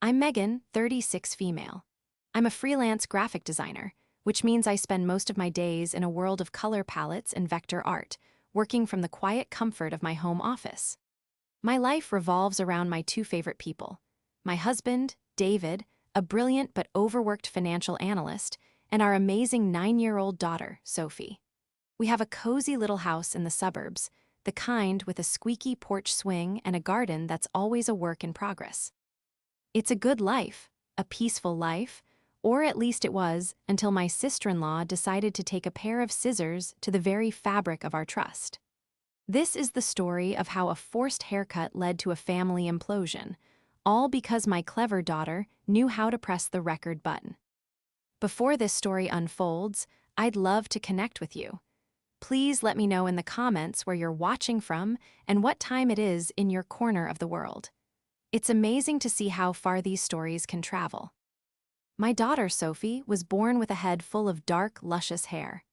I'm Megan, 36 female. I'm a freelance graphic designer, which means I spend most of my days in a world of color palettes and vector art, working from the quiet comfort of my home office. My life revolves around my two favorite people: my husband, David, a brilliant but overworked financial analyst, and our amazing 9-year-old daughter, Sophie. We have a cozy little house in the suburbs, the kind with a squeaky porch swing and a garden that's always a work in progress. It's a good life, a peaceful life, or at least it was until my sister-in-law decided to take a pair of scissors to the very fabric of our trust. This is the story of how a forced haircut led to a family implosion, all because my clever daughter knew how to press the record button. Before this story unfolds, I'd love to connect with you. Please let me know in the comments where you're watching from and what time it is in your corner of the world. It's amazing to see how far these stories can travel. My daughter, Sophie, was born with a head full of dark, luscious hair.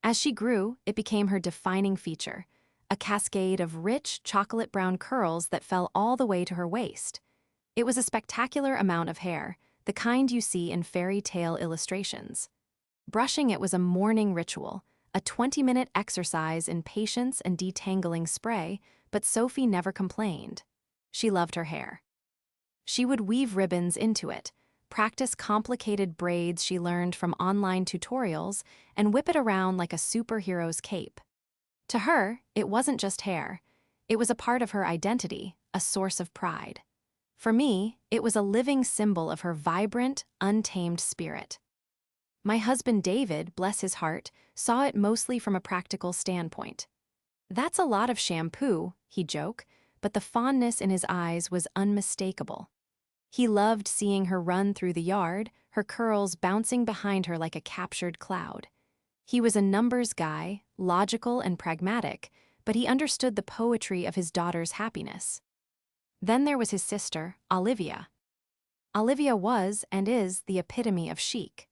As she grew, it became her defining feature, a cascade of rich, chocolate-brown curls that fell all the way to her waist. It was a spectacular amount of hair, the kind you see in fairy tale illustrations. Brushing it was a morning ritual, a 20-minute exercise in patience and detangling spray, but Sophie never complained. She loved her hair. She would weave ribbons into it, practice complicated braids she learned from online tutorials, and whip it around like a superhero's cape. To her, it wasn't just hair. It was a part of her identity, a source of pride. For me, it was a living symbol of her vibrant, untamed spirit. My husband David, bless his heart, saw it mostly from a practical standpoint. "That's a lot of shampoo," he'd joke, but the fondness in his eyes was unmistakable. He loved seeing her run through the yard, her curls bouncing behind her like a captured cloud. He was a numbers guy, logical and pragmatic, but he understood the poetry of his daughter's happiness. Then there was his sister, Olivia. Olivia was and is the epitome of chic.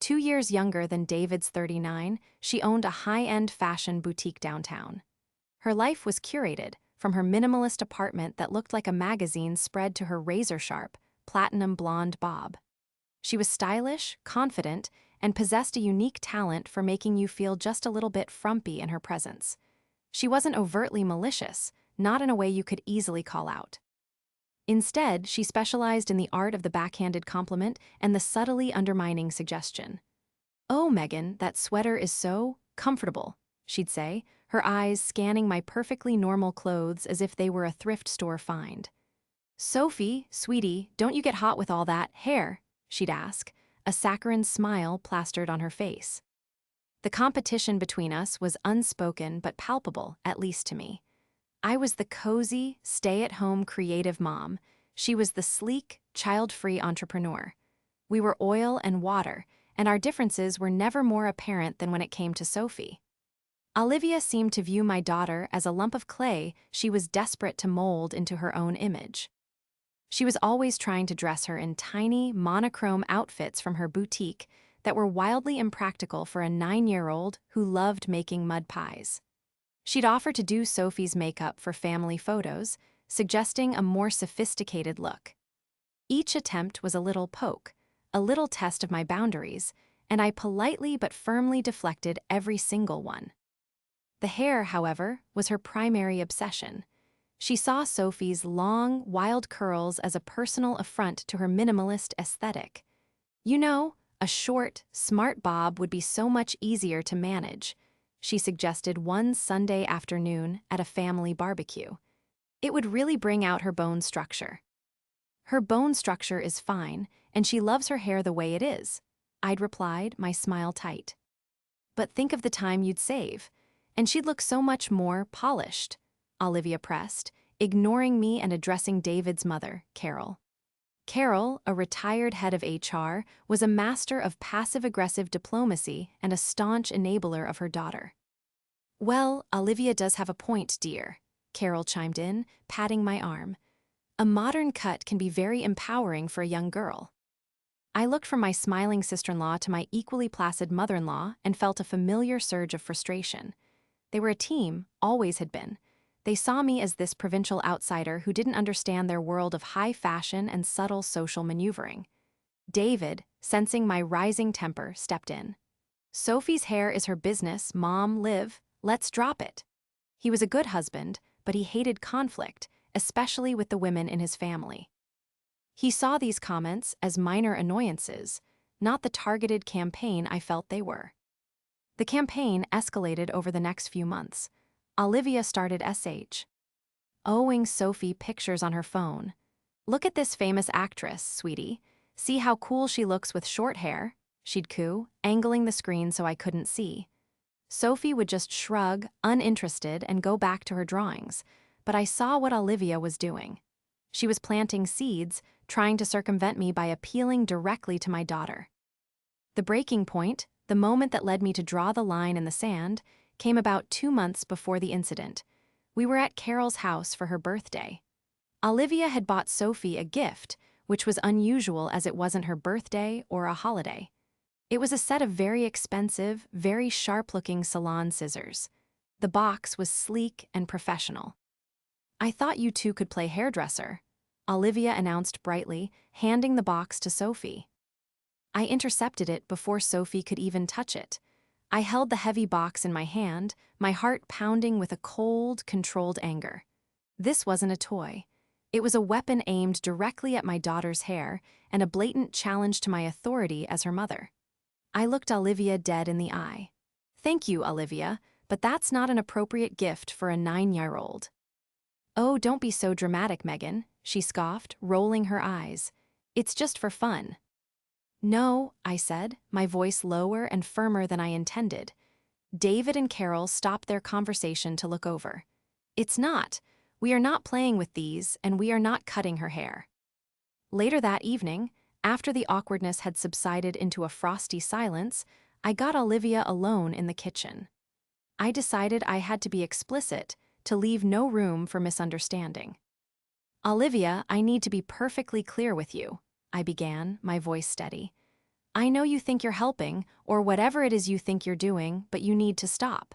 2 years younger than David's 39, she owned a high-end fashion boutique downtown. Her life was curated, from her minimalist apartment that looked like a magazine spread to her razor-sharp, platinum blonde bob. She was stylish, confident, and possessed a unique talent for making you feel just a little bit frumpy in her presence. She wasn't overtly malicious, not in a way you could easily call out. Instead, she specialized in the art of the backhanded compliment and the subtly undermining suggestion. "Oh, Megan, that sweater is so comfortable," she'd say, her eyes scanning my perfectly normal clothes as if they were a thrift store find. "Sophie, sweetie, don't you get hot with all that hair?" she'd ask, a saccharine smile plastered on her face. The competition between us was unspoken but palpable, at least to me. I was the cozy, stay-at-home creative mom. She was the sleek, child-free entrepreneur. We were oil and water, and our differences were never more apparent than when it came to Sophie. Olivia seemed to view my daughter as a lump of clay she was desperate to mold into her own image. She was always trying to dress her in tiny, monochrome outfits from her boutique that were wildly impractical for a 9-year-old who loved making mud pies. She'd offer to do Sophie's makeup for family photos, suggesting a more sophisticated look. Each attempt was a little poke, a little test of my boundaries, and I politely but firmly deflected every single one. The hair, however, was her primary obsession. She saw Sophie's long, wild curls as a personal affront to her minimalist aesthetic. "You know, a short, smart bob would be so much easier to manage," she suggested one Sunday afternoon at a family barbecue. "It would really bring out her bone structure." "Her bone structure is fine, and she loves her hair the way it is," I'd replied, my smile tight. "But think of the time you'd save. And she'd look so much more polished," Olivia pressed, ignoring me and addressing David's mother, Carol. Carol, a retired head of HR, was a master of passive-aggressive diplomacy and a staunch enabler of her daughter. "Well, Olivia does have a point, dear," Carol chimed in, patting my arm. "A modern cut can be very empowering for a young girl." I looked from my smiling sister-in-law to my equally placid mother-in-law and felt a familiar surge of frustration. They were a team, always had been. They saw me as this provincial outsider who didn't understand their world of high fashion and subtle social maneuvering. David, sensing my rising temper, stepped in. "Sophie's hair is her business, Mom, Liv. Let's drop it." He was a good husband, but he hated conflict, especially with the women in his family. He saw these comments as minor annoyances, not the targeted campaign I felt they were. The campaign escalated over the next few months. Olivia started owing Sophie pictures on her phone. "Look at this famous actress, sweetie. See how cool she looks with short hair," she'd coo, angling the screen so I couldn't see. Sophie would just shrug, uninterested, and go back to her drawings, but I saw what Olivia was doing. She was planting seeds, trying to circumvent me by appealing directly to my daughter. The breaking point, the moment that led me to draw the line in the sand, came about 2 months before the incident. We were at Carol's house for her birthday. Olivia had bought Sophie a gift, which was unusual as it wasn't her birthday or a holiday. It was a set of very expensive, very sharp-looking salon scissors. The box was sleek and professional. "I thought you two could play hairdresser," Olivia announced brightly, handing the box to Sophie. I intercepted it before Sophie could even touch it. I held the heavy box in my hand, my heart pounding with a cold, controlled anger. This wasn't a toy. It was a weapon aimed directly at my daughter's hair and a blatant challenge to my authority as her mother. I looked Olivia dead in the eye. "Thank you, Olivia, but that's not an appropriate gift for a 9-year-old. "Oh, don't be so dramatic, Megan," she scoffed, rolling her eyes. "It's just for fun." "No," I said, my voice lower and firmer than I intended. David and Carol stopped their conversation to look over. "It's not. We are not playing with these, and we are not cutting her hair." Later that evening, after the awkwardness had subsided into a frosty silence, I got Olivia alone in the kitchen. I decided I had to be explicit, to leave no room for misunderstanding. "Olivia, I need to be perfectly clear with you," I began, my voice steady. "I know you think you're helping, or whatever it is you think you're doing, but you need to stop.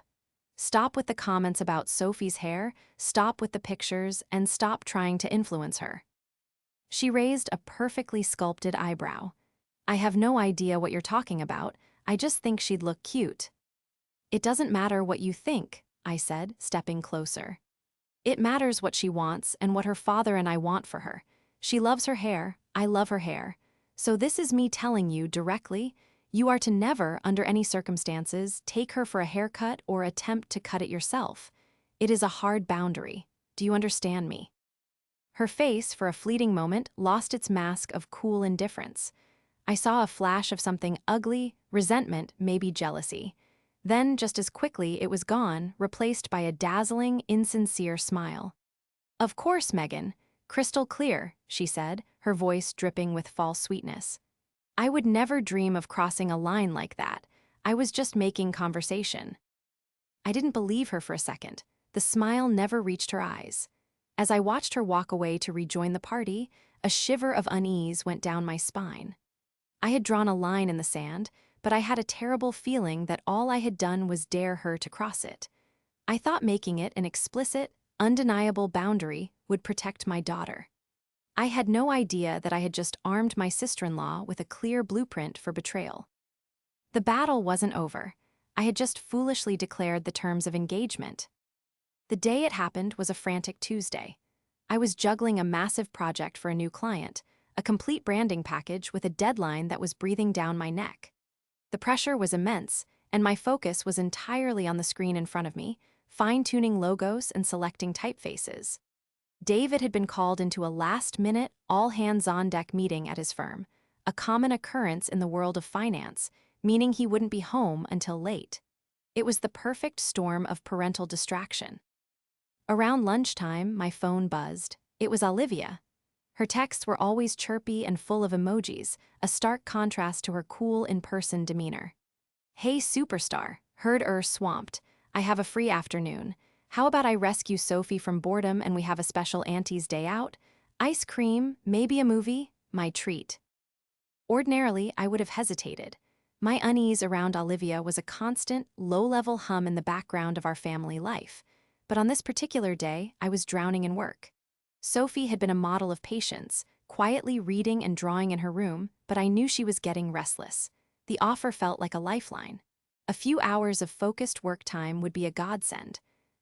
Stop with the comments about Sophie's hair, stop with the pictures, and stop trying to influence her." She raised a perfectly sculpted eyebrow. "I have no idea what you're talking about. I just think she'd look cute." "It doesn't matter what you think," I said, stepping closer. "It matters what she wants and what her father and I want for her. She loves her hair, I love her hair. So this is me telling you directly, you are to never, under any circumstances, take her for a haircut or attempt to cut it yourself. It is a hard boundary. Do you understand me?" Her face, for a fleeting moment, lost its mask of cool indifference. I saw a flash of something ugly, resentment, maybe jealousy. Then, just as quickly, it was gone, replaced by a dazzling, insincere smile. "Of course, Megan. Crystal clear," she said, her voice dripping with false sweetness. "I would never dream of crossing a line like that. I was just making conversation." I didn't believe her for a second. The smile never reached her eyes. As I watched her walk away to rejoin the party, a shiver of unease went down my spine. I had drawn a line in the sand, but I had a terrible feeling that all I had done was dare her to cross it. I thought making it an explicit, undeniable boundary would protect my daughter. I had no idea that I had just armed my sister-in-law with a clear blueprint for betrayal. The battle wasn't over. I had just foolishly declared the terms of engagement. The day it happened was a frantic Tuesday. I was juggling a massive project for a new client, a complete branding package with a deadline that was breathing down my neck. The pressure was immense, and my focus was entirely on the screen in front of me, fine-tuning logos and selecting typefaces. David had been called into a last-minute, all-hands-on-deck meeting at his firm, a common occurrence in the world of finance, meaning he wouldn't be home until late. It was the perfect storm of parental distraction. Around lunchtime, my phone buzzed. It was Olivia. Her texts were always chirpy and full of emojis, a stark contrast to her cool in-person demeanor. "Hey superstar, heard swamped. I have a free afternoon. How about I rescue Sophie from boredom and we have a special Auntie's day out? Ice cream, maybe a movie, my treat." Ordinarily, I would have hesitated. My unease around Olivia was a constant, low-level hum in the background of our family life. But on this particular day, I was drowning in work. Sophie had been a model of patience, quietly reading and drawing in her room, but I knew she was getting restless. The offer felt like a lifeline. A few hours of focused work time would be a godsend.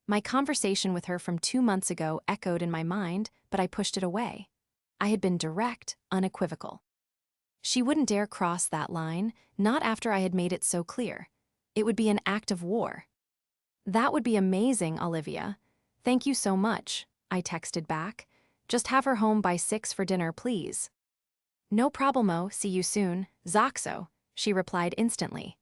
My conversation with her from 2 months ago echoed in my mind, but I pushed it away. I had been direct, unequivocal. She wouldn't dare cross that line, not after I had made it so clear. It would be an act of war. That would be amazing, Olivia. Thank you so much, I texted back. Just have her home by 6 for dinner, please. No problemo, see you soon, Zoxo, she replied instantly.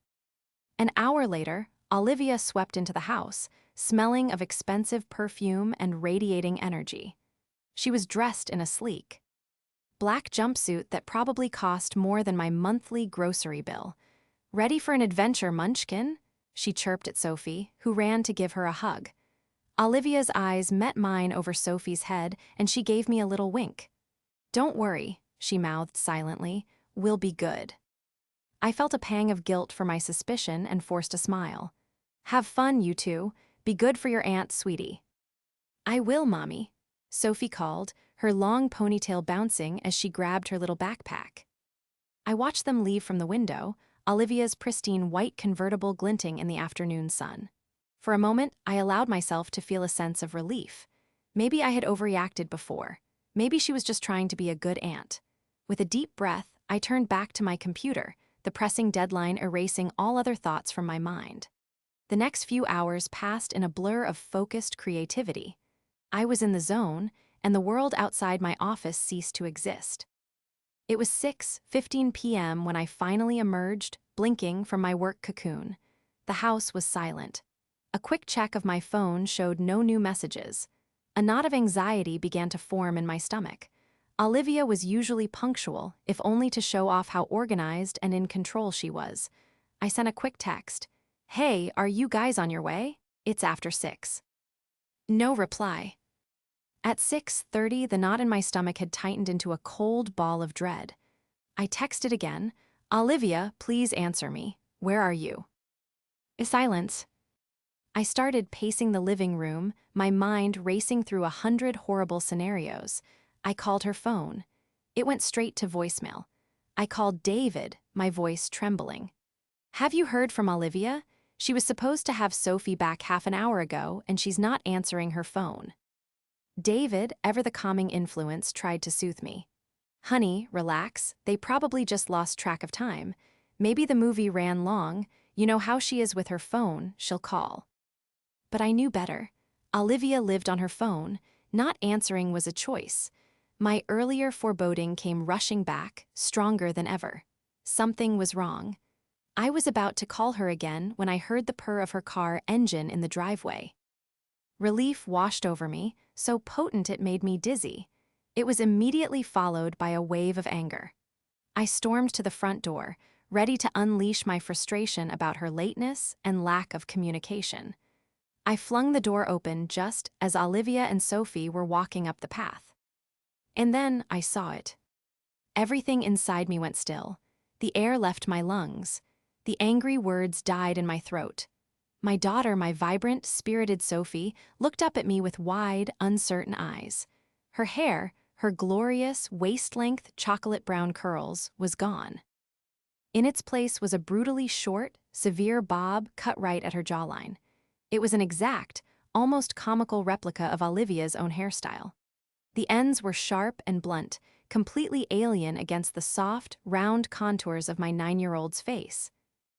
An hour later, Olivia swept into the house, smelling of expensive perfume and radiating energy. She was dressed in a sleek black jumpsuit that probably cost more than my monthly grocery bill. Ready for an adventure, Munchkin? She chirped at Sophie, who ran to give her a hug. Olivia's eyes met mine over Sophie's head, and she gave me a little wink. Don't worry, she mouthed silently, we'll be good. I felt a pang of guilt for my suspicion and forced a smile. Have fun, you two. Be good for your aunt, sweetie. I will, Mommy, Sophie called, her long ponytail bouncing as she grabbed her little backpack. I watched them leave from the window, Olivia's pristine white convertible glinting in the afternoon sun. For a moment, I allowed myself to feel a sense of relief. Maybe I had overreacted before. Maybe she was just trying to be a good aunt. With a deep breath, I turned back to my computer, the pressing deadline erasing all other thoughts from my mind. The next few hours passed in a blur of focused creativity. I was in the zone, and the world outside my office ceased to exist. It was 6:15 p.m. when I finally emerged, blinking from my work cocoon. The house was silent. A quick check of my phone showed no new messages. A knot of anxiety began to form in my stomach. Olivia was usually punctual, if only to show off how organized and in control she was. I sent a quick text. Hey, are you guys on your way? It's after 6. No reply. At 6:30, the knot in my stomach had tightened into a cold ball of dread. I texted again. Olivia, please answer me. Where are you? Silence. I started pacing the living room, my mind racing through 100 horrible scenarios. I called her phone. It went straight to voicemail. I called David, my voice trembling. Have you heard from Olivia? She was supposed to have Sophie back half an hour ago, and she's not answering her phone. David, ever the calming influence, tried to soothe me. Honey, relax. They probably just lost track of time. Maybe the movie ran long. You know how she is with her phone, she'll call. But I knew better. Olivia lived on her phone. Not answering was a choice. My earlier foreboding came rushing back, stronger than ever. Something was wrong. I was about to call her again when I heard the purr of her car engine in the driveway. Relief washed over me, so potent it made me dizzy. It was immediately followed by a wave of anger. I stormed to the front door, ready to unleash my frustration about her lateness and lack of communication. I flung the door open just as Olivia and Sophie were walking up the path. And then I saw it. Everything inside me went still. The air left my lungs. The angry words died in my throat. My daughter, my vibrant, spirited Sophie, looked up at me with wide, uncertain eyes. Her hair, her glorious, waist-length chocolate-brown curls, was gone. In its place was a brutally short, severe bob cut right at her jawline. It was an exact, almost comical replica of Olivia's own hairstyle. The ends were sharp and blunt, completely alien against the soft, round contours of my 9-year-old's face.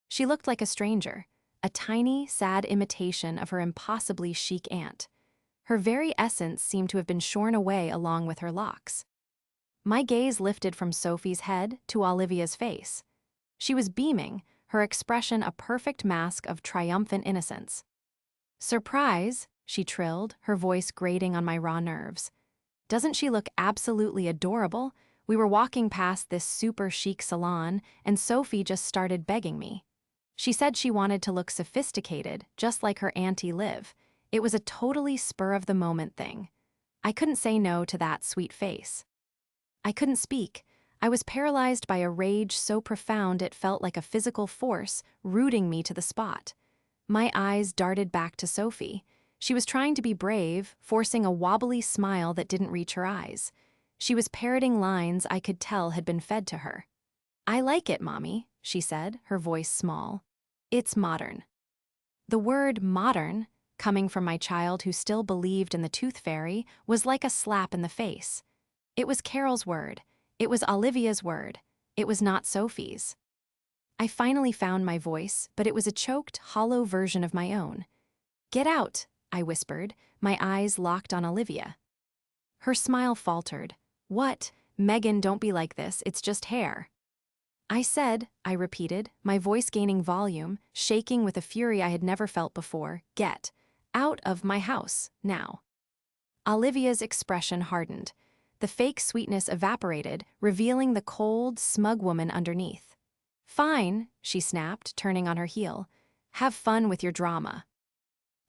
She looked like a stranger, a tiny, sad imitation of her impossibly chic aunt. Her very essence seemed to have been shorn away along with her locks. My gaze lifted from Sophie's head to Olivia's face. She was beaming, her expression a perfect mask of triumphant innocence. Surprise, she trilled, her voice grating on my raw nerves. Doesn't she look absolutely adorable? We were walking past this super chic salon, and Sophie just started begging me. She said she wanted to look sophisticated, just like her auntie Liv. It was a totally spur-of-the-moment thing. I couldn't say no to that sweet face. I couldn't speak. I was paralyzed by a rage so profound it felt like a physical force rooting me to the spot. My eyes darted back to Sophie. She was trying to be brave, forcing a wobbly smile that didn't reach her eyes. She was parroting lines I could tell had been fed to her. "I like it, Mommy," she said, her voice small. "It's modern." The word modern, coming from my child who still believed in the tooth fairy, was like a slap in the face. It was Carol's word. It was Olivia's word. It was not Sophie's. I finally found my voice, but it was a choked, hollow version of my own. "Get out," I whispered, my eyes locked on Olivia. Her smile faltered. "What? Megan, don't be like this, it's just hair." I repeated, my voice gaining volume, shaking with a fury I had never felt before. "Get out of my house, now." Olivia's expression hardened. The fake sweetness evaporated, revealing the cold, smug woman underneath. "Fine," she snapped, turning on her heel. "Have fun with your drama."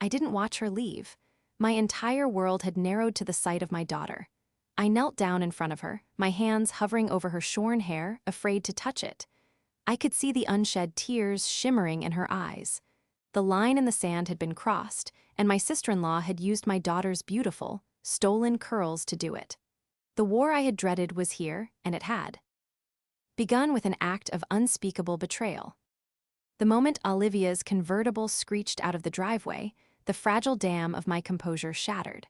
I didn't watch her leave. My entire world had narrowed to the sight of my daughter. I knelt down in front of her, my hands hovering over her shorn hair, afraid to touch it. I could see the unshed tears shimmering in her eyes. The line in the sand had been crossed, and my sister-in-law had used my daughter's beautiful, stolen curls to do it. The war I had dreaded was here, and it had begun with an act of unspeakable betrayal. The moment Olivia's convertible screeched out of the driveway, the fragile dam of my composure shattered.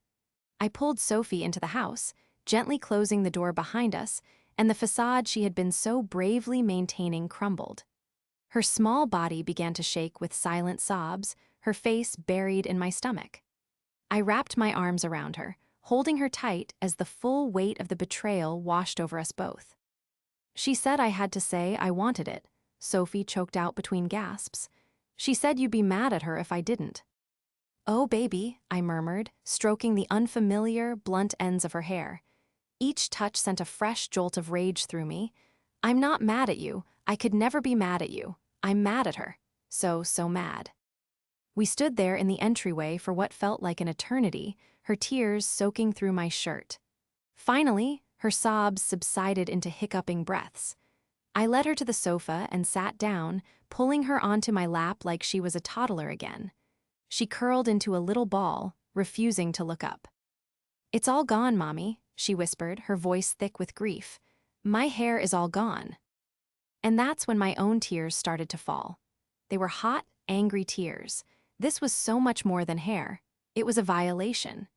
I pulled Sophie into the house, gently closing the door behind us, and the facade she had been so bravely maintaining crumbled. Her small body began to shake with silent sobs, her face buried in my stomach. I wrapped my arms around her, holding her tight as the full weight of the betrayal washed over us both. "She said I had to say I wanted it," Sophie choked out between gasps. "She said you'd be mad at her if I didn't." "Oh, baby," I murmured, stroking the unfamiliar, blunt ends of her hair. Each touch sent a fresh jolt of rage through me. "I'm not mad at you. I could never be mad at you. I'm mad at her. So mad." We stood there in the entryway for what felt like an eternity, her tears soaking through my shirt. Finally, her sobs subsided into hiccuping breaths. I led her to the sofa and sat down, pulling her onto my lap like she was a toddler again. She curled into a little ball, refusing to look up. "It's all gone, Mommy," she whispered, her voice thick with grief. "My hair is all gone." And that's when my own tears started to fall. They were hot, angry tears. This was so much more than hair. It was a violation.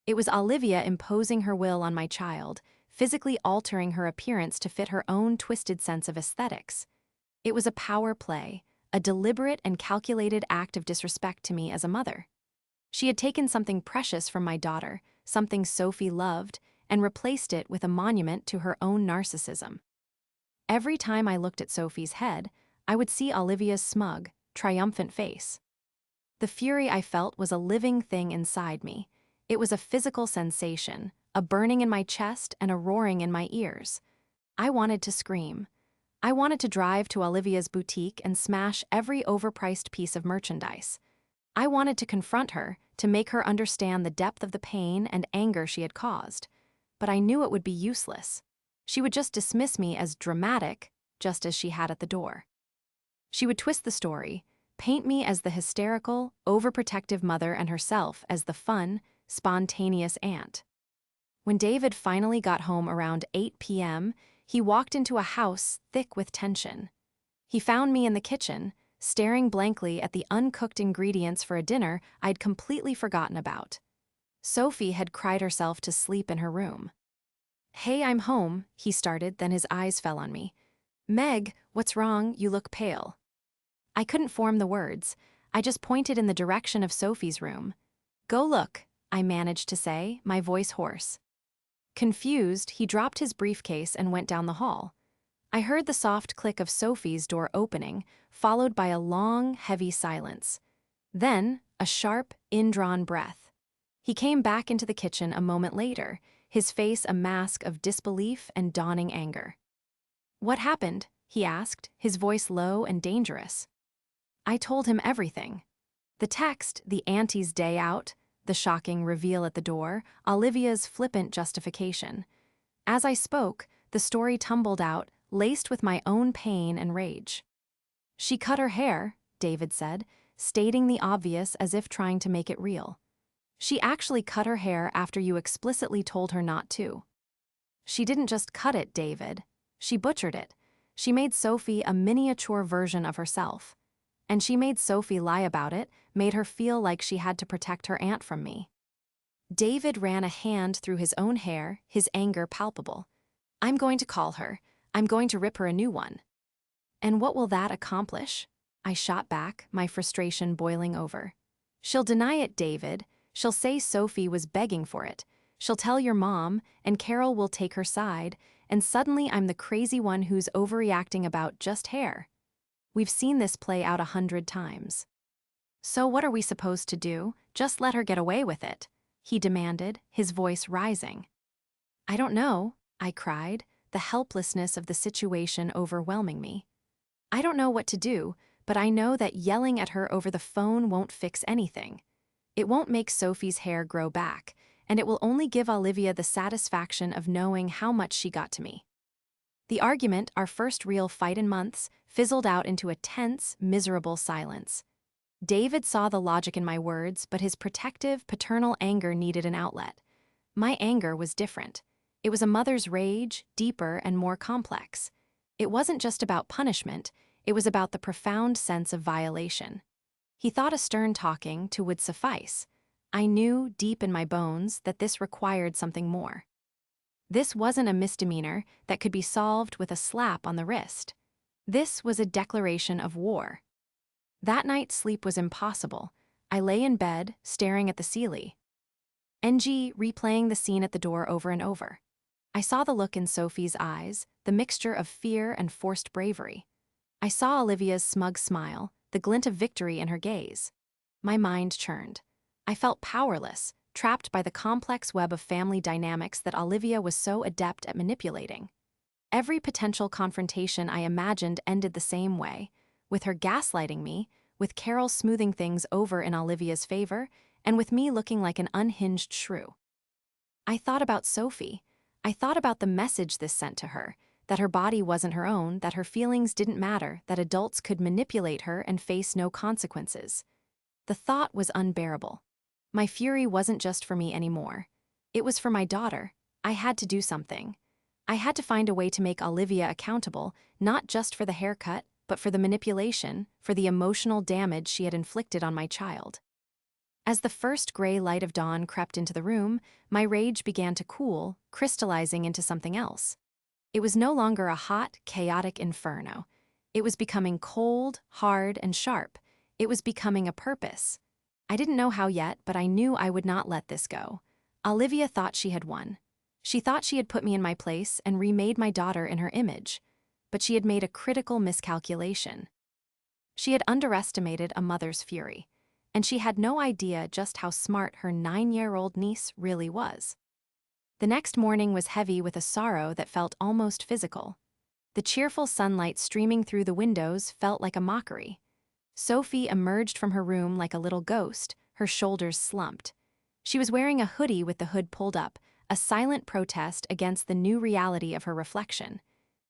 It was Olivia imposing her will on my child, physically altering her appearance to fit her own twisted sense of aesthetics. It was a power play, a deliberate and calculated act of disrespect to me as a mother. She had taken something precious from my daughter, something Sophie loved, and replaced it with a monument to her own narcissism. Every time I looked at Sophie's head, I would see Olivia's smug, triumphant face. The fury I felt was a living thing inside me. It was a physical sensation, a burning in my chest and a roaring in my ears. I wanted to scream. I wanted to drive to Olivia's boutique and smash every overpriced piece of merchandise. I wanted to confront her, to make her understand the depth of the pain and anger she had caused. But I knew it would be useless. She would just dismiss me as dramatic, just as she had at the door. She would twist the story, paint me as the hysterical, overprotective mother and herself as the fun, spontaneous aunt. When David finally got home around 8 p.m., he walked into a house thick with tension. He found me in the kitchen, staring blankly at the uncooked ingredients for a dinner I'd completely forgotten about. Sophie had cried herself to sleep in her room. "Hey, I'm home," he started, then his eyes fell on me. "Meg, what's wrong? You look pale." I couldn't form the words. I just pointed in the direction of Sophie's room. "Go look," I managed to say, my voice hoarse. Confused, he dropped his briefcase and went down the hall. I heard the soft click of Sophie's door opening, followed by a long, heavy silence. Then, a sharp, indrawn breath. He came back into the kitchen a moment later, his face a mask of disbelief and dawning anger. "What happened?" he asked, his voice low and dangerous. I told him everything. The text, the auntie's day out, the shocking reveal at the door, Olivia's flippant justification. As I spoke, the story tumbled out, laced with my own pain and rage. "She cut her hair," David said, stating the obvious as if trying to make it real. She actually cut her hair after you explicitly told her not to. She didn't just cut it, David. She butchered it. She made Sophie a miniature version of herself. And she made Sophie lie about it, made her feel like she had to protect her aunt from me. David ran a hand through his own hair, his anger palpable. I'm going to call her. I'm going to rip her a new one. And what will that accomplish? I shot back, my frustration boiling over. She'll deny it, David. She'll say Sophie was begging for it. She'll tell your mom, and Carol will take her side, and suddenly I'm the crazy one who's overreacting about just hair. We've seen this play out 100 times. So what are we supposed to do? Just let her get away with it? He demanded, his voice rising. I don't know, I cried, the helplessness of the situation overwhelming me. I don't know what to do, but I know that yelling at her over the phone won't fix anything. It won't make Sophie's hair grow back, and it will only give Olivia the satisfaction of knowing how much she got to me. The argument, our first real fight in months, fizzled out into a tense, miserable silence. David saw the logic in my words, but his protective, paternal anger needed an outlet. My anger was different. It was a mother's rage, deeper and more complex. It wasn't just about punishment, it was about the profound sense of violation. He thought a stern talking to would suffice. I knew, deep in my bones, that this required something more. This wasn't a misdemeanor that could be solved with a slap on the wrist. This was a declaration of war. That night, sleep was impossible. I lay in bed, staring at the ceiling. NG replaying the scene at the door over and over. I saw the look in Sophie's eyes, the mixture of fear and forced bravery. I saw Olivia's smug smile, the glint of victory in her gaze. My mind churned. I felt powerless, trapped by the complex web of family dynamics that Olivia was so adept at manipulating. Every potential confrontation I imagined ended the same way, with her gaslighting me, with Carol smoothing things over in Olivia's favor, and with me looking like an unhinged shrew. I thought about Sophie. I thought about the message this sent to her, that her body wasn't her own, that her feelings didn't matter, that adults could manipulate her and face no consequences. The thought was unbearable. My fury wasn't just for me anymore. It was for my daughter. I had to do something. I had to find a way to make Olivia accountable, not just for the haircut, but for the manipulation, for the emotional damage she had inflicted on my child. As the first gray light of dawn crept into the room, my rage began to cool, crystallizing into something else. It was no longer a hot, chaotic inferno. It was becoming cold, hard, and sharp. It was becoming a purpose. I didn't know how yet, but I knew I would not let this go. Olivia thought she had won. She thought she had put me in my place and remade my daughter in her image. But she had made a critical miscalculation. She had underestimated a mother's fury, and she had no idea just how smart her 9-year-old niece really was. The next morning was heavy with a sorrow that felt almost physical. The cheerful sunlight streaming through the windows felt like a mockery. Sophie emerged from her room like a little ghost, her shoulders slumped. She was wearing a hoodie with the hood pulled up, a silent protest against the new reality of her reflection.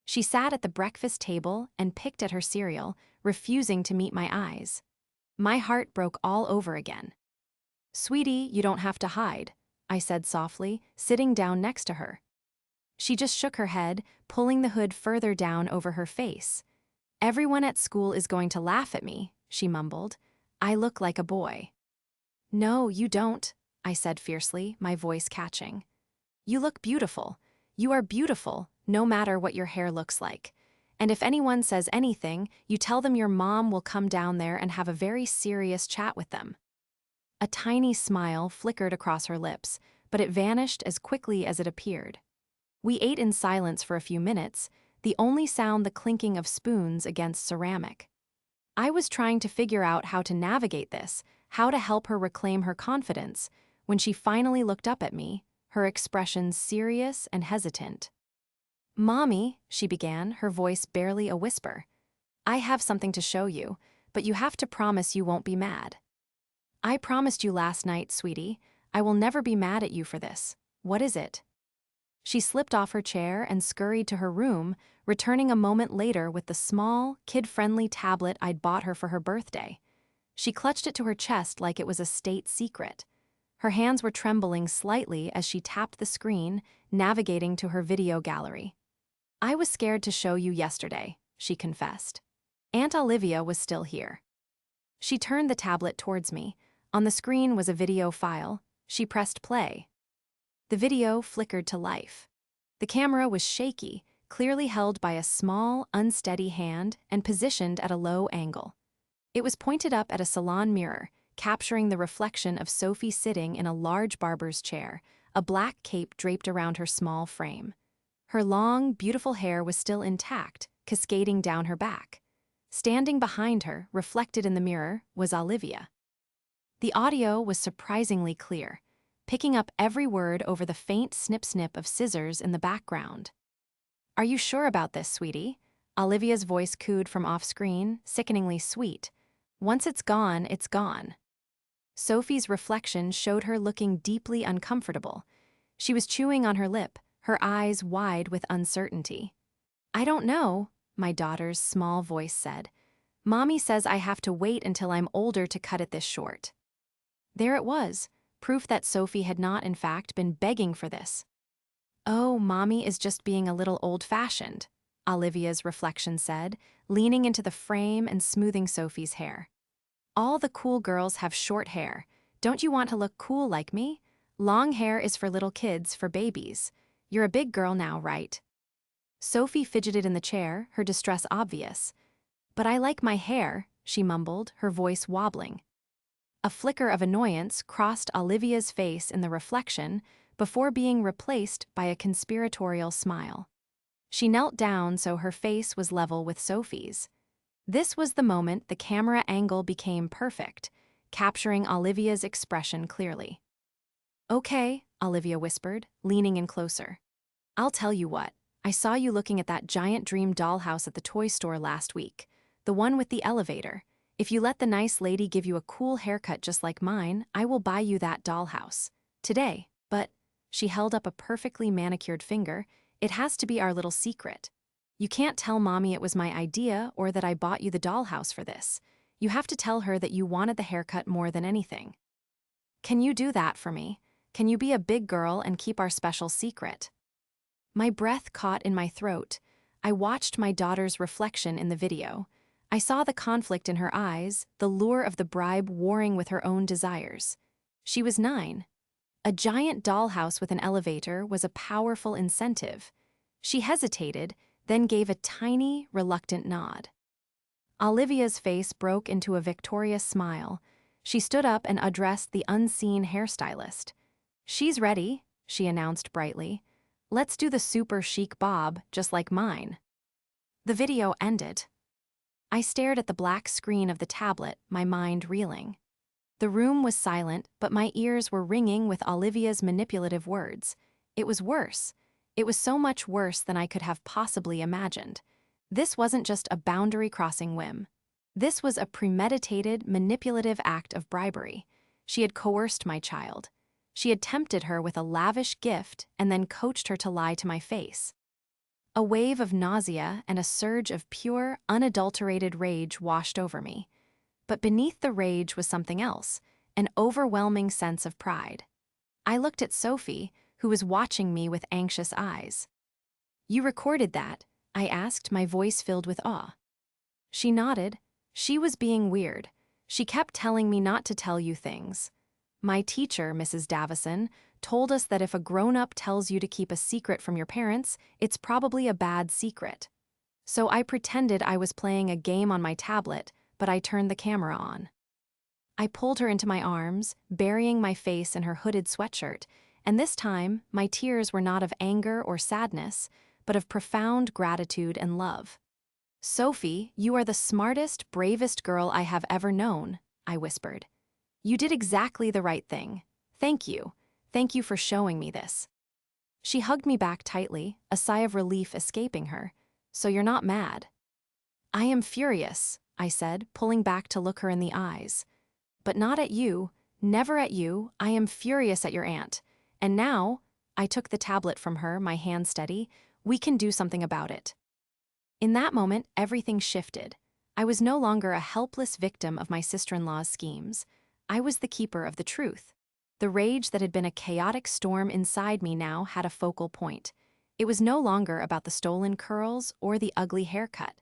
She sat at the breakfast table and picked at her cereal, refusing to meet my eyes. My heart broke all over again. "Sweetie, you don't have to hide," I said softly, sitting down next to her. She just shook her head, pulling the hood further down over her face. "Everyone at school is going to laugh at me," she mumbled. "I look like a boy." "No, you don't," I said fiercely, my voice catching. "You look beautiful. You are beautiful, no matter what your hair looks like. And if anyone says anything, you tell them your mom will come down there and have a very serious chat with them." A tiny smile flickered across her lips, but it vanished as quickly as it appeared. We ate in silence for a few minutes, the only sound the clinking of spoons against ceramic. I was trying to figure out how to navigate this, how to help her reclaim her confidence, when she finally looked up at me, her expression serious and hesitant. "Mommy," she began, her voice barely a whisper. "I have something to show you, but you have to promise you won't be mad." "I promised you last night, sweetie. I will never be mad at you for this. What is it?" She slipped off her chair and scurried to her room, returning a moment later with the small, kid-friendly tablet I'd bought her for her birthday. She clutched it to her chest like it was a state secret. Her hands were trembling slightly as she tapped the screen, navigating to her video gallery. "I was scared to show you yesterday," she confessed. "Aunt Olivia was still here." She turned the tablet towards me. On the screen was a video file. She pressed play. The video flickered to life. The camera was shaky, clearly held by a small, unsteady hand and positioned at a low angle. It was pointed up at a salon mirror, capturing the reflection of Sophie sitting in a large barber's chair, a black cape draped around her small frame. Her long, beautiful hair was still intact, cascading down her back. Standing behind her, reflected in the mirror, was Olivia. The audio was surprisingly clear, picking up every word over the faint snip-snip of scissors in the background. "Are you sure about this, sweetie?" Olivia's voice cooed from off-screen, sickeningly sweet. "Once it's gone, it's gone." Sophie's reflection showed her looking deeply uncomfortable. She was chewing on her lip, her eyes wide with uncertainty. "I don't know," my daughter's small voice said. "Mommy says I have to wait until I'm older to cut it this short." There it was, proof that Sophie had not, in fact, been begging for this. "Oh, Mommy is just being a little old-fashioned," Olivia's reflection said, leaning into the frame and smoothing Sophie's hair. "All the cool girls have short hair. Don't you want to look cool like me? Long hair is for little kids, for babies. You're a big girl now, right?" Sophie fidgeted in the chair, her distress obvious. "But I like my hair," she mumbled, her voice wobbling. A flicker of annoyance crossed Olivia's face in the reflection before being replaced by a conspiratorial smile. She knelt down so her face was level with Sophie's. This was the moment the camera angle became perfect, capturing Olivia's expression clearly. "Okay," Olivia whispered, leaning in closer. "I'll tell you what. I saw you looking at that giant dream dollhouse at the toy store last week, the one with the elevator. If you let the nice lady give you a cool haircut just like mine, I will buy you that dollhouse. Today, but," she held up a perfectly manicured finger, "it has to be our little secret. You can't tell Mommy it was my idea or that I bought you the dollhouse for this. You have to tell her that you wanted the haircut more than anything. Can you do that for me? Can you be a big girl and keep our special secret?" My breath caught in my throat. I watched my daughter's reflection in the video. I saw the conflict in her eyes, the lure of the bribe warring with her own desires. She was 9. A giant dollhouse with an elevator was a powerful incentive. She hesitated, then gave a tiny, reluctant nod. Olivia's face broke into a victorious smile. She stood up and addressed the unseen hairstylist. "She's ready," she announced brightly. "Let's do the super chic bob, just like mine." The video ended. I stared at the black screen of the tablet, my mind reeling. The room was silent, but my ears were ringing with Olivia's manipulative words. It was worse. It was so much worse than I could have possibly imagined. This wasn't just a boundary-crossing whim. This was a premeditated, manipulative act of bribery. She had coerced my child. She had tempted her with a lavish gift and then coached her to lie to my face. A wave of nausea and a surge of pure, unadulterated rage washed over me. But beneath the rage was something else, an overwhelming sense of pride. I looked at Sophie, who was watching me with anxious eyes. "You recorded that?" I asked, my voice filled with awe. She nodded. She was being weird. She kept telling me not to tell you things. "My teacher, Mrs. Davison, told us that if a grown-up tells you to keep a secret from your parents, it's probably a bad secret." So I pretended I was playing a game on my tablet, but I turned the camera on. I pulled her into my arms, burying my face in her hooded sweatshirt, and this time, my tears were not of anger or sadness, but of profound gratitude and love. "Sophie, you are the smartest, bravest girl I have ever known," I whispered. "You did exactly the right thing. Thank you. Thank you for showing me this." She hugged me back tightly, a sigh of relief escaping her. "So you're not mad?" "I am furious," I said, pulling back to look her in the eyes. "But not at you, never at you. I am furious at your aunt. And now," I took the tablet from her, my hand steady, "we can do something about it." In that moment, everything shifted. I was no longer a helpless victim of my sister-in-law's schemes. I was the keeper of the truth. The rage that had been a chaotic storm inside me now had a focal point. It was no longer about the stolen curls or the ugly haircut.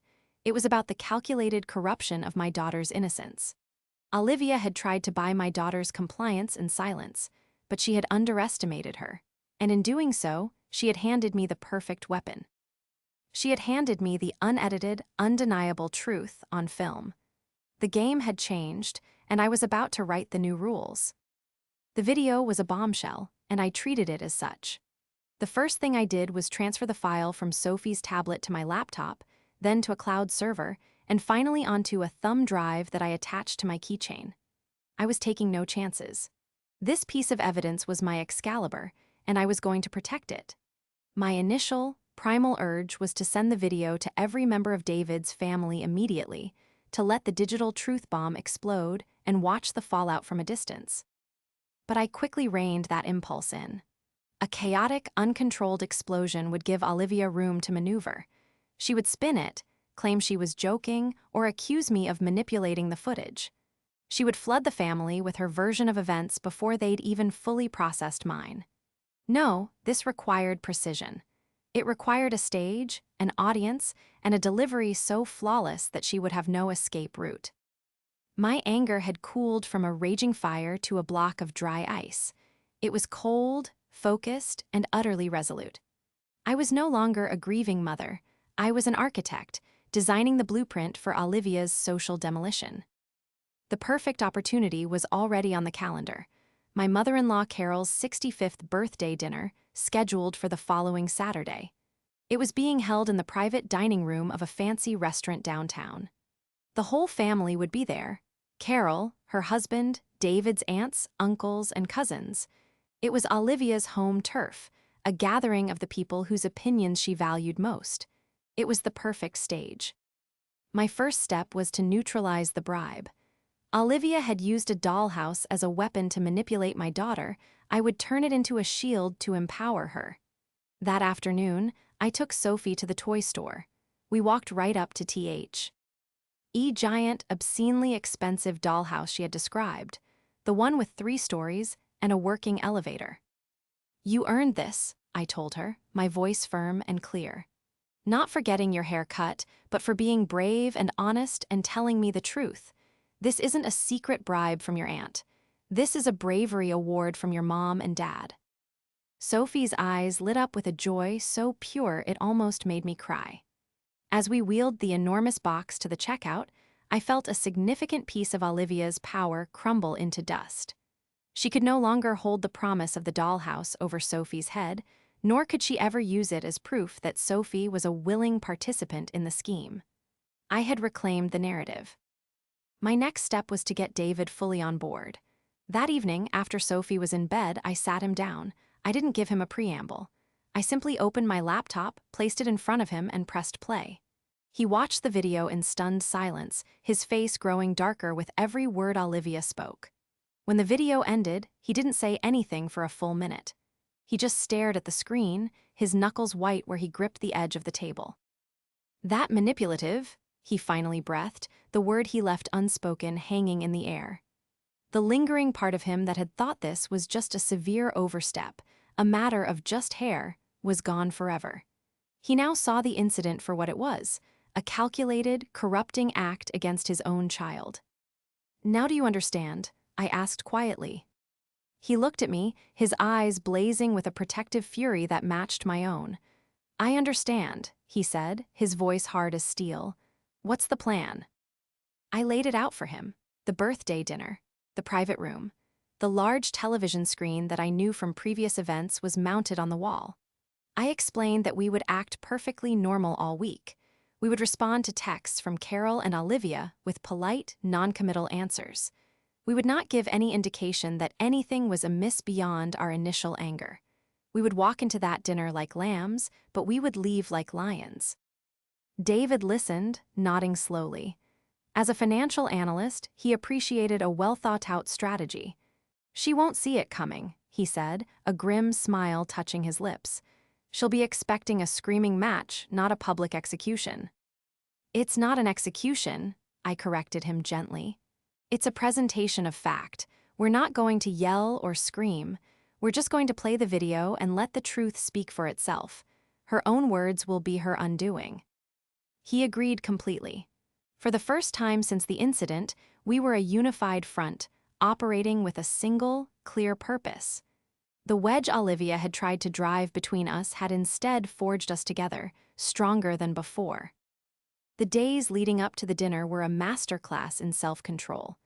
It was about the calculated corruption of my daughter's innocence. Olivia had tried to buy my daughter's compliance in silence, but she had underestimated her, and in doing so, she had handed me the perfect weapon. She had handed me the unedited, undeniable truth on film. The game had changed, and I was about to write the new rules. The video was a bombshell, and I treated it as such. The first thing I did was transfer the file from Sophie's tablet to my laptop, then to a cloud server, and finally onto a thumb drive that I attached to my keychain. I was taking no chances. This piece of evidence was my Excalibur, and I was going to protect it. My initial, primal urge was to send the video to every member of David's family immediately, to let the digital truth bomb explode and watch the fallout from a distance. But I quickly reined that impulse in. A chaotic, uncontrolled explosion would give Olivia room to maneuver. She would spin it, claim she was joking, or accuse me of manipulating the footage. She would flood the family with her version of events before they'd even fully processed mine. No, this required precision. It required a stage, an audience, and a delivery so flawless that she would have no escape route. My anger had cooled from a raging fire to a block of dry ice. It was cold, focused, and utterly resolute. I was no longer a grieving mother. I was an architect, designing the blueprint for Olivia's social demolition. The perfect opportunity was already on the calendar. My mother-in-law Carol's 65th birthday dinner, scheduled for the following Saturday. It was being held in the private dining room of a fancy restaurant downtown. The whole family would be there. Carol, her husband, David's aunts, uncles, and cousins. It was Olivia's home turf, a gathering of the people whose opinions she valued most. It was the perfect stage. My first step was to neutralize the bribe. Olivia had used a dollhouse as a weapon to manipulate my daughter. I would turn it into a shield to empower her. That afternoon, I took Sophie to the toy store. We walked right up to the giant, obscenely expensive dollhouse she had described, the one with 3 stories and a working elevator. "You earned this," I told her, my voice firm and clear. "Not for getting your hair cut, but for being brave and honest and telling me the truth. This isn't a secret bribe from your aunt. This is a bravery award from your mom and dad." Sophie's eyes lit up with a joy so pure it almost made me cry. As we wheeled the enormous box to the checkout, I felt a significant piece of Olivia's power crumble into dust. She could no longer hold the promise of the dollhouse over Sophie's head, nor could she ever use it as proof that Sophie was a willing participant in the scheme. I had reclaimed the narrative. My next step was to get David fully on board. That evening, after Sophie was in bed, I sat him down. I didn't give him a preamble. I simply opened my laptop, placed it in front of him, and pressed play. He watched the video in stunned silence, his face growing darker with every word Olivia spoke. When the video ended, he didn't say anything for a full minute. He just stared at the screen, his knuckles white where he gripped the edge of the table. "That manipulative," he finally breathed, the word he left unspoken hanging in the air. The lingering part of him that had thought this was just a severe overstep, a matter of just hair, was gone forever. He now saw the incident for what it was, a calculated, corrupting act against his own child. "Now do you understand?" I asked quietly. He looked at me, his eyes blazing with a protective fury that matched my own. "I understand," he said, his voice hard as steel. "What's the plan?" I laid it out for him. The birthday dinner, the private room. The large television screen that I knew from previous events was mounted on the wall. I explained that we would act perfectly normal all week. We would respond to texts from Carol and Olivia with polite, non-committal answers. We would not give any indication that anything was amiss beyond our initial anger. We would walk into that dinner like lambs, but we would leave like lions. David listened, nodding slowly. As a financial analyst, he appreciated a well-thought-out strategy. "She won't see it coming," he said, a grim smile touching his lips. "She'll be expecting a screaming match, not a public execution." "It's not an execution," I corrected him gently. "It's a presentation of fact. We're not going to yell or scream. We're just going to play the video and let the truth speak for itself. Her own words will be her undoing." He agreed completely. For the first time since the incident, we were a unified front, operating with a single, clear purpose. The wedge Olivia had tried to drive between us had instead forged us together, stronger than before. The days leading up to the dinner were a masterclass in self-control.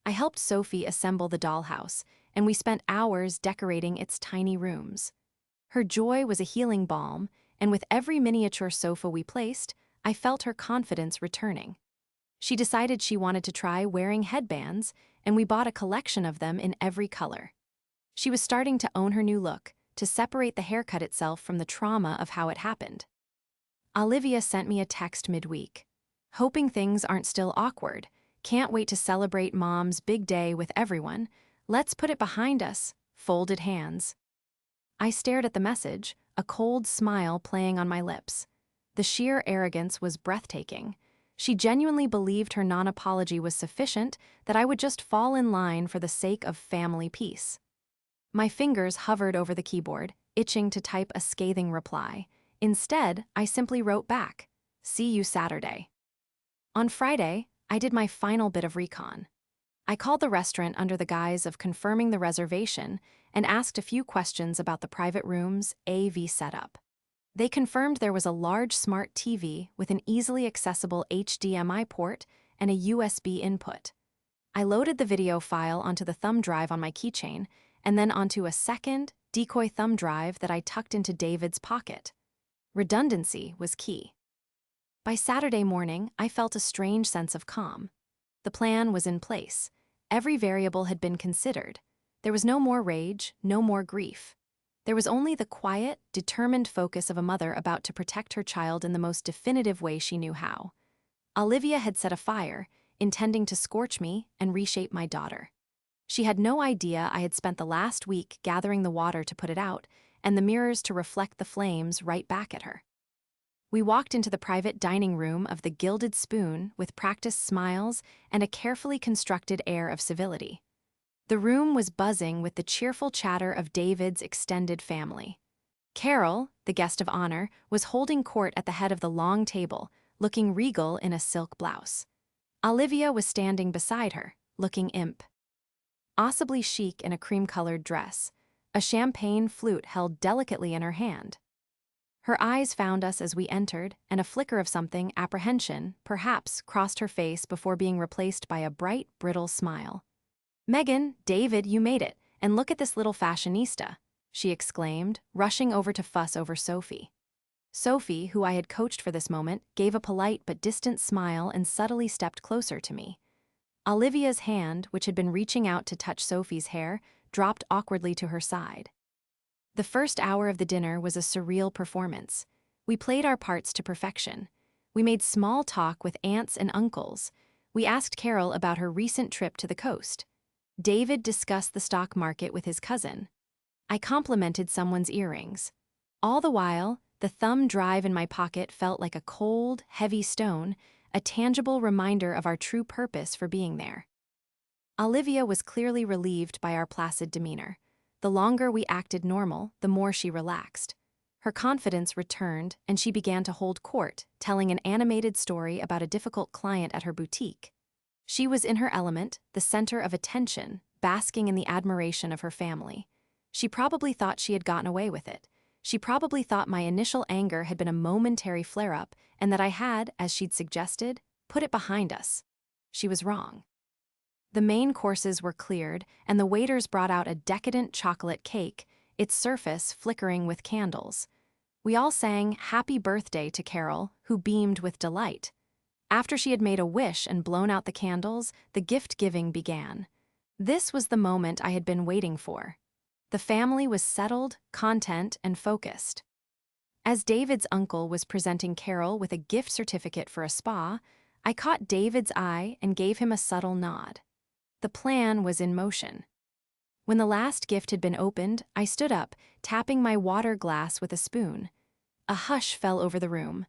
I helped Sophie assemble the dollhouse, and we spent hours decorating its tiny rooms. Her joy was a healing balm, and with every miniature sofa we placed, I felt her confidence returning. She decided she wanted to try wearing headbands, and we bought a collection of them in every color. She was starting to own her new look, to separate the haircut itself from the trauma of how it happened. Olivia sent me a text midweek. "Hoping things aren't still awkward. Can't wait to celebrate Mom's big day with everyone. Let's put it behind us. Folded hands." I stared at the message, a cold smile playing on my lips. The sheer arrogance was breathtaking. She genuinely believed her non-apology was sufficient, that I would just fall in line for the sake of family peace. My fingers hovered over the keyboard, itching to type a scathing reply. Instead, I simply wrote back, "See you Saturday." On Friday, I did my final bit of recon. I called the restaurant under the guise of confirming the reservation and asked a few questions about the private room's AV setup. They confirmed there was a large smart TV with an easily accessible HDMI port and a USB input. I loaded the video file onto the thumb drive on my keychain and then onto a second, decoy thumb drive that I tucked into David's pocket. Redundancy was key. By Saturday morning, I felt a strange sense of calm. The plan was in place. Every variable had been considered. There was no more rage, no more grief. There was only the quiet, determined focus of a mother about to protect her child in the most definitive way she knew how. Olivia had set a fire, intending to scorch me and reshape my daughter. She had no idea I had spent the last week gathering the water to put it out and the mirrors to reflect the flames right back at her. We walked into the private dining room of the Gilded Spoon with practiced smiles and a carefully constructed air of civility. The room was buzzing with the cheerful chatter of David's extended family. Carol, the guest of honor, was holding court at the head of the long table, looking regal in a silk blouse. Olivia was standing beside her, looking imp. Possibly chic in a cream-colored dress, a champagne flute held delicately in her hand. Her eyes found us as we entered, and a flicker of something, apprehension, perhaps, crossed her face before being replaced by a bright, brittle smile. "Megan, David, you made it, and look at this little fashionista," she exclaimed, rushing over to fuss over Sophie. Sophie, who I had coached for this moment, gave a polite but distant smile and subtly stepped closer to me. Olivia's hand, which had been reaching out to touch Sophie's hair, dropped awkwardly to her side. The first hour of the dinner was a surreal performance. We played our parts to perfection. We made small talk with aunts and uncles. We asked Carol about her recent trip to the coast. David discussed the stock market with his cousin. I complimented someone's earrings. All the while, the thumb drive in my pocket felt like a cold, heavy stone, a tangible reminder of our true purpose for being there. Olivia was clearly relieved by our placid demeanor. The longer we acted normal, the more she relaxed. Her confidence returned, and she began to hold court, telling an animated story about a difficult client at her boutique. She was in her element, the center of attention, basking in the admiration of her family. She probably thought she had gotten away with it. She probably thought my initial anger had been a momentary flare-up and that I had, as she'd suggested, put it behind us. She was wrong. The main courses were cleared, and the waiters brought out a decadent chocolate cake, its surface flickering with candles. We all sang "Happy Birthday" to Carol, who beamed with delight. After she had made a wish and blown out the candles, the gift-giving began. This was the moment I had been waiting for. The family was settled, content, and focused. As David's uncle was presenting Carol with a gift certificate for a spa, I caught David's eye and gave him a subtle nod. The plan was in motion. When the last gift had been opened, I stood up, tapping my water glass with a spoon. A hush fell over the room.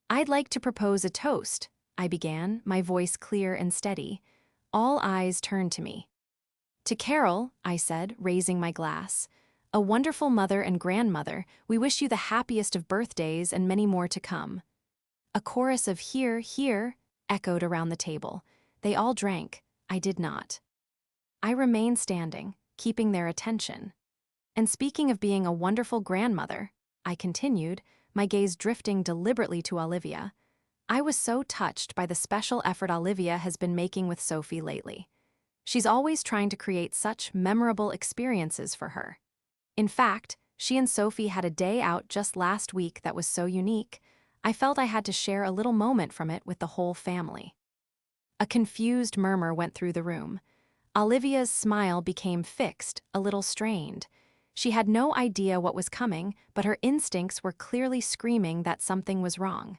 "I'd like to propose a toast," I began, my voice clear and steady. All eyes turned to me. To Carol, I said, raising my glass. A wonderful mother and grandmother, we wish you the happiest of birthdays and many more to come. A chorus of hear, hear echoed around the table. They all drank. I did not. I remained standing, keeping their attention. And speaking of being a wonderful grandmother, I continued, my gaze drifting deliberately to Olivia. I was so touched by the special effort Olivia has been making with Sophie lately. She's always trying to create such memorable experiences for her. In fact, she and Sophie had a day out just last week that was so unique, I felt I had to share a little moment from it with the whole family. A confused murmur went through the room. Olivia's smile became fixed, a little strained. She had no idea what was coming, but her instincts were clearly screaming that something was wrong.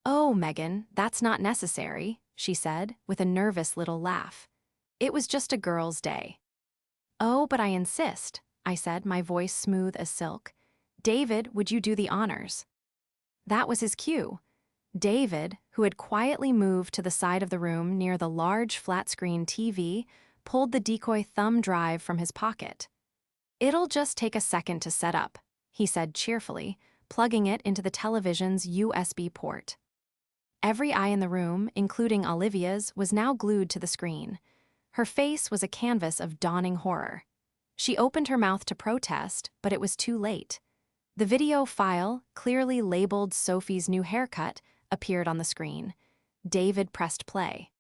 "Oh, Megan, that's not necessary," she said, with a nervous little laugh. "It was just a girl's day." "Oh, but I insist," I said, my voice smooth as silk. "David, would you do the honors?" That was his cue. David, who had quietly moved to the side of the room near the large flat-screen TV, pulled the decoy thumb drive from his pocket. "It'll just take a second to set up," he said cheerfully, plugging it into the television's USB port. Every eye in the room, including Olivia's, was now glued to the screen. Her face was a canvas of dawning horror. She opened her mouth to protest, but it was too late. The video file, clearly labeled Sophie's new haircut, appeared on the screen. David pressed play.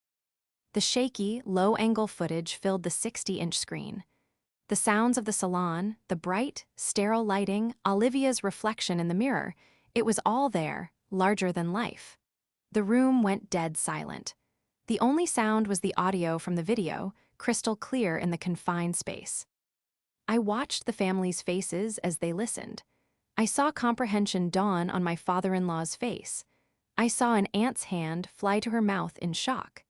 The shaky, low-angle footage filled the 60-inch screen. The sounds of the salon, the bright, sterile lighting, Olivia's reflection in the mirror, it was all there, larger than life. The room went dead silent. The only sound was the audio from the video, crystal clear in the confined space. I watched the family's faces as they listened. I saw comprehension dawn on my father-in-law's face. I saw an aunt's hand fly to her mouth in shock.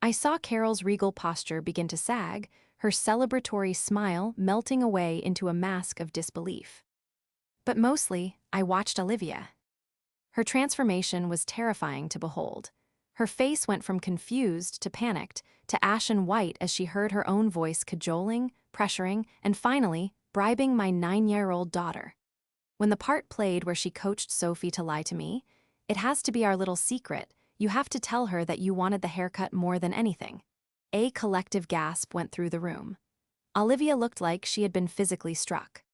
I saw Carol's regal posture begin to sag, her celebratory smile melting away into a mask of disbelief. But mostly, I watched Olivia. Her transformation was terrifying to behold. Her face went from confused to panicked, to ashen white as she heard her own voice cajoling, pressuring, and finally, bribing my 9-year-old daughter. When the part played where she coached Sophie to lie to me, "It has to be our little secret. You have to tell her that you wanted the haircut more than anything." A collective gasp went through the room. Olivia looked like she had been physically struck.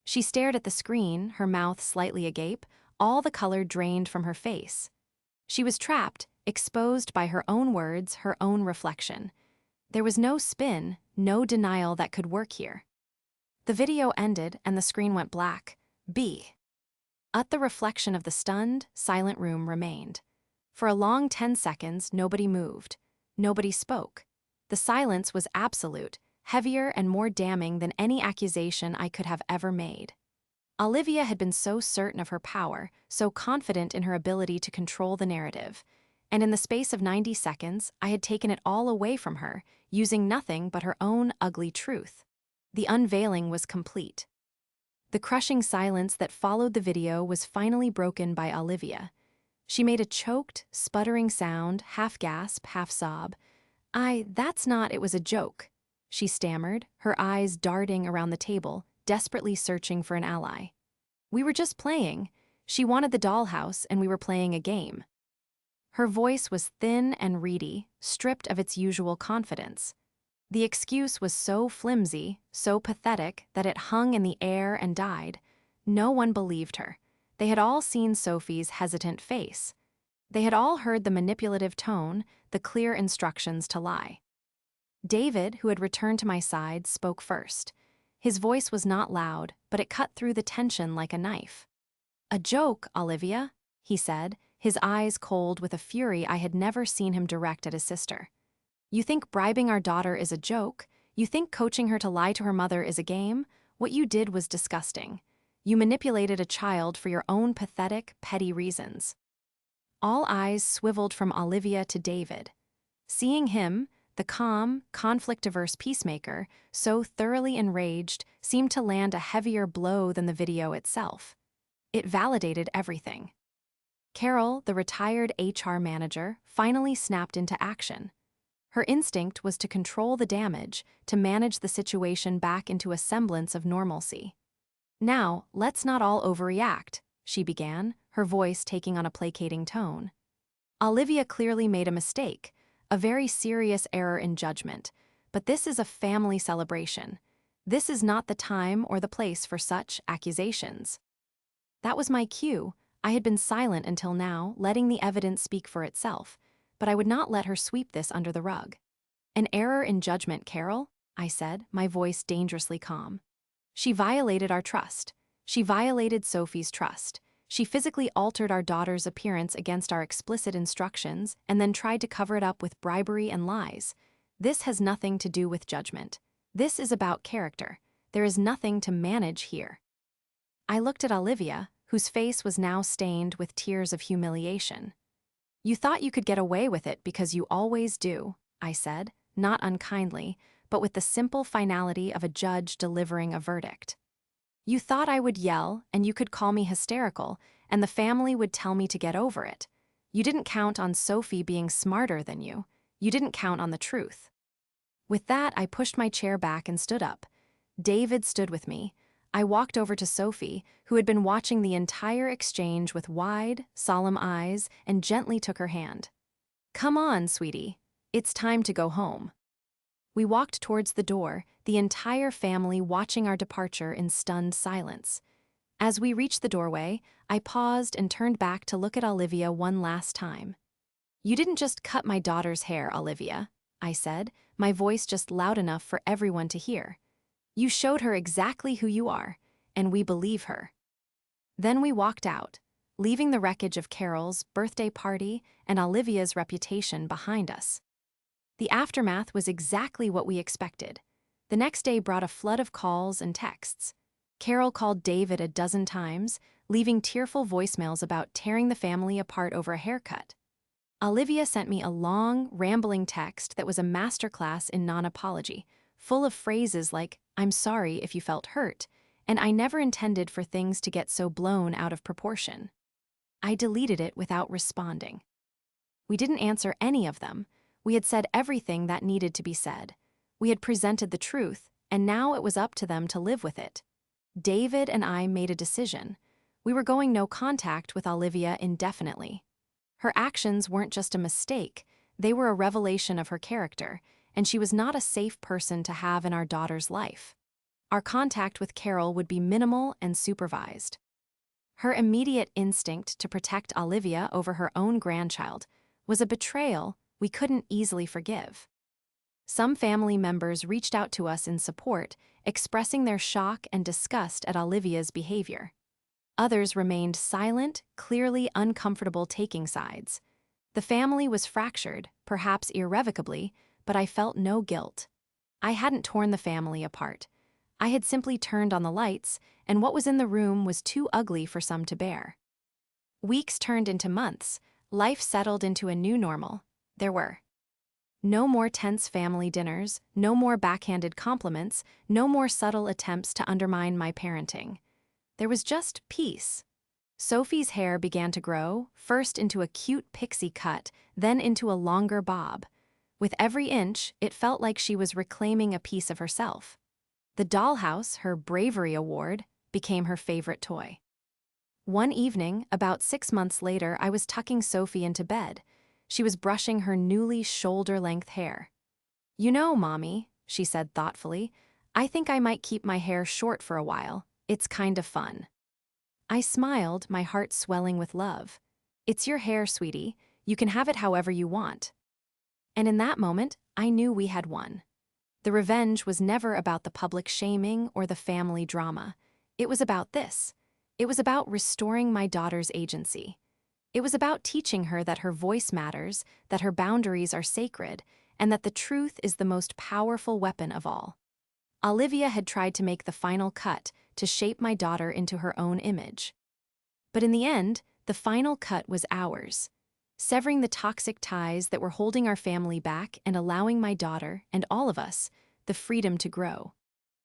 She stared at the screen, her mouth slightly agape, all the color drained from her face. She was trapped, exposed by her own words, her own reflection. There was no spin, no denial that could work here. The video ended and the screen went black. B. At the reflection of the stunned, silent room remained. For a long 10 seconds, nobody moved. Nobody spoke. The silence was absolute, heavier and more damning than any accusation I could have ever made. Olivia had been so certain of her power, so confident in her ability to control the narrative, and in the space of 90 seconds, I had taken it all away from her, using nothing but her own ugly truth. The unveiling was complete. The crushing silence that followed the video was finally broken by Olivia. She made a choked, sputtering sound, half gasp, half sob. That's not, it was a joke," she stammered, her eyes darting around the table, desperately searching for an ally. "We were just playing. She wanted the dollhouse, and we were playing a game." Her voice was thin and reedy, stripped of its usual confidence. The excuse was so flimsy, so pathetic, that it hung in the air and died. No one believed her. They had all seen Sophie's hesitant face. They had all heard the manipulative tone, the clear instructions to lie. David, who had returned to my side, spoke first. His voice was not loud, but it cut through the tension like a knife. "A joke, Olivia," he said, his eyes cold with a fury I had never seen him direct at his sister. "You think bribing our daughter is a joke? You think coaching her to lie to her mother is a game? What you did was disgusting. You manipulated a child for your own pathetic, petty reasons." All eyes swiveled from Olivia to David. Seeing him, the calm, conflict-averse peacemaker, so thoroughly enraged, seemed to land a heavier blow than the video itself. It validated everything. Carol, the retired HR manager, finally snapped into action. Her instinct was to control the damage, to manage the situation back into a semblance of normalcy. "Now, let's not all overreact," she began, her voice taking on a placating tone. "Olivia clearly made a mistake, a very serious error in judgment, but this is a family celebration. This is not the time or the place for such accusations." That was my cue. I had been silent until now, letting the evidence speak for itself, but I would not let her sweep this under the rug. "An error in judgment, Carol," I said, my voice dangerously calm. "She violated our trust. She violated Sophie's trust. She physically altered our daughter's appearance against our explicit instructions and then tried to cover it up with bribery and lies. This has nothing to do with judgment. This is about character. There is nothing to manage here." I looked at Olivia, whose face was now stained with tears of humiliation. "You thought you could get away with it because you always do," I said, not unkindly, but with the simple finality of a judge delivering a verdict. "You thought I would yell, and you could call me hysterical, and the family would tell me to get over it. You didn't count on Sophie being smarter than you. You didn't count on the truth." With that, I pushed my chair back and stood up. David stood with me. I walked over to Sophie, who had been watching the entire exchange with wide, solemn eyes, and gently took her hand. "Come on, sweetie. It's time to go home." We walked towards the door, the entire family watching our departure in stunned silence. As we reached the doorway, I paused and turned back to look at Olivia one last time. "You didn't just cut my daughter's hair, Olivia," I said, my voice just loud enough for everyone to hear. "You showed her exactly who you are, and we believe her." Then we walked out, leaving the wreckage of Carol's birthday party and Olivia's reputation behind us. The aftermath was exactly what we expected. The next day brought a flood of calls and texts. Carol called David a dozen times, leaving tearful voicemails about tearing the family apart over a haircut. Olivia sent me a long, rambling text that was a masterclass in non-apology, full of phrases like, "I'm sorry if you felt hurt," and "I never intended for things to get so blown out of proportion." I deleted it without responding. We didn't answer any of them. We had said everything that needed to be said. We had presented the truth, and now it was up to them to live with it. David and I made a decision. We were going no contact with Olivia indefinitely. Her actions weren't just a mistake, they were a revelation of her character, and she was not a safe person to have in our daughter's life. Our contact with Carol would be minimal and supervised. Her immediate instinct to protect Olivia over her own grandchild was a betrayal we couldn't easily forgive. Some family members reached out to us in support, expressing their shock and disgust at Olivia's behavior. Others remained silent, clearly uncomfortable taking sides. The family was fractured, perhaps irrevocably, but I felt no guilt. I hadn't torn the family apart. I had simply turned on the lights, and what was in the room was too ugly for some to bear. Weeks turned into months. Life settled into a new normal. There were no more tense family dinners, no more backhanded compliments, no more subtle attempts to undermine my parenting. There was just peace. Sophie's hair began to grow, first into a cute pixie cut, then into a longer bob. With every inch, it felt like she was reclaiming a piece of herself. The dollhouse, her bravery award, became her favorite toy. One evening, about 6 months later, I was tucking Sophie into bed. She was brushing her newly shoulder-length hair. "You know, Mommy," she said thoughtfully, "I think I might keep my hair short for a while. It's kind of fun." I smiled, my heart swelling with love. "It's your hair, sweetie. You can have it however you want." And in that moment, I knew we had won. The revenge was never about the public shaming or the family drama. It was about this. It was about restoring my daughter's agency. It was about teaching her that her voice matters, that her boundaries are sacred, and that the truth is the most powerful weapon of all. Olivia had tried to make the final cut, to shape my daughter into her own image. But in the end, the final cut was ours, severing the toxic ties that were holding our family back and allowing my daughter, and all of us, the freedom to grow.